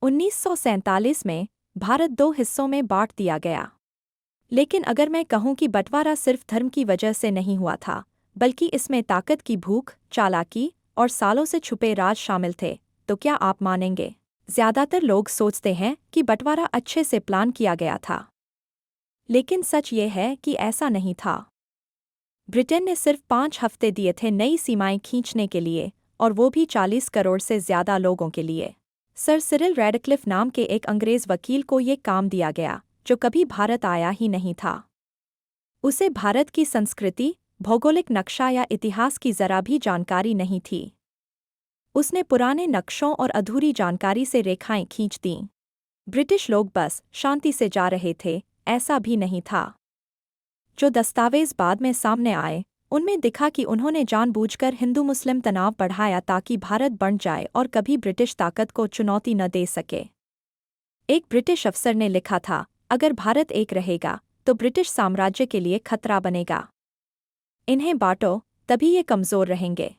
1947 में भारत दो हिस्सों में बांट दिया गया। लेकिन अगर मैं कहूं कि बंटवारा सिर्फ धर्म की वजह से नहीं हुआ था, बल्कि इसमें ताकत की भूख, चालाकी और सालों से छुपे राज शामिल थे, तो क्या आप मानेंगे? ज्यादातर लोग सोचते हैं कि बंटवारा अच्छे से प्लान किया गया था। लेकिन सच ये है कि ऐसा नहीं था। ब्रिटेन ने सिर्फ 5 हफ्ते दिए थे नई सीमाएं खींचने के लिए, और वो भी 40 करोड़ से ज्यादा लोगों के लिए। सर सिरिल रैडक्लिफ नाम के एक अंग्रेज वकील को ये काम दिया गया, जो कभी भारत आया ही नहीं था। उसे भारत की संस्कृति, भौगोलिक नक्शा या इतिहास की जरा भी जानकारी नहीं थी। उसने पुराने नक्शों और अधूरी जानकारी से रेखाएं खींच दीं। ब्रिटिश लोग बस शांति से जा रहे थे, ऐसा भी नहीं था। जो दस्तावेज बाद में सामने आए, उनमें दिखा कि उन्होंने जानबूझकर हिंदू मुस्लिम तनाव बढ़ाया ताकि भारत बंट जाए और कभी ब्रिटिश ताकत को चुनौती न दे सके। एक ब्रिटिश अफसर ने लिखा था, अगर भारत एक रहेगा तो ब्रिटिश साम्राज्य के लिए खतरा बनेगा। इन्हें बांटो, तभी ये कमजोर रहेंगे।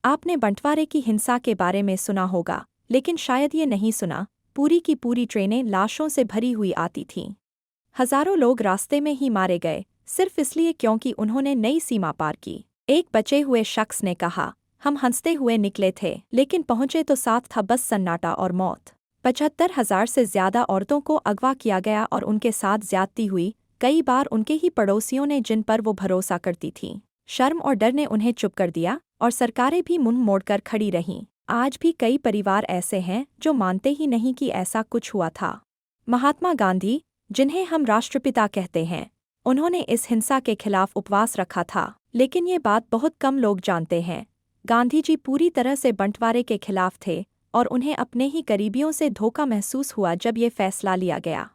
आपने बंटवारे की हिंसा के बारे में सुना होगा, लेकिन शायद ये नहीं सुना, पूरी की पूरी ट्रेनें लाशों से भरी हुई आती थीं। हजारों लोग रास्ते में ही मारे गए, सिर्फ इसलिए क्योंकि उन्होंने नई सीमा पार की। एक बचे हुए शख्स ने कहा, हम हंसते हुए निकले थे, लेकिन पहुंचे तो साथ था बस सन्नाटा और मौत। 75,000 से ज्यादा औरतों को अगवा किया गया और उनके साथ ज्यादती हुई, कई बार उनके ही पड़ोसियों ने जिन पर वो भरोसा करती थीं। शर्म और डर ने उन्हें चुप कर दिया और सरकारें भी मुंह मोड़कर खड़ी रहीं। आज भी कई परिवार ऐसे हैं जो मानते ही नहीं कि ऐसा कुछ हुआ था। महात्मा गांधी, जिन्हें हम राष्ट्रपिता कहते हैं, उन्होंने इस हिंसा के खिलाफ उपवास रखा था। लेकिन ये बात बहुत कम लोग जानते हैं। गांधी जी पूरी तरह से बंटवारे के खिलाफ थे और उन्हें अपने ही करीबियों से धोखा महसूस हुआ जब ये फैसला लिया गया।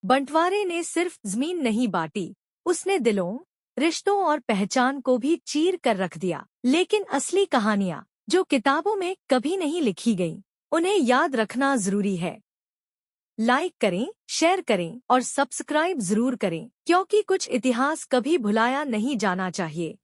बंटवारे ने सिर्फ जमीन नहीं बांटी, उसने दिलों, रिश्तों और पहचान को भी चीर कर रख दिया। लेकिन असली कहानियाँ, जो किताबों में कभी नहीं लिखी गईं, उन्हें याद रखना जरूरी है। लाइक करें, शेयर करें और सब्सक्राइब जरूर करें, क्योंकि कुछ इतिहास कभी भुलाया नहीं जाना चाहिए।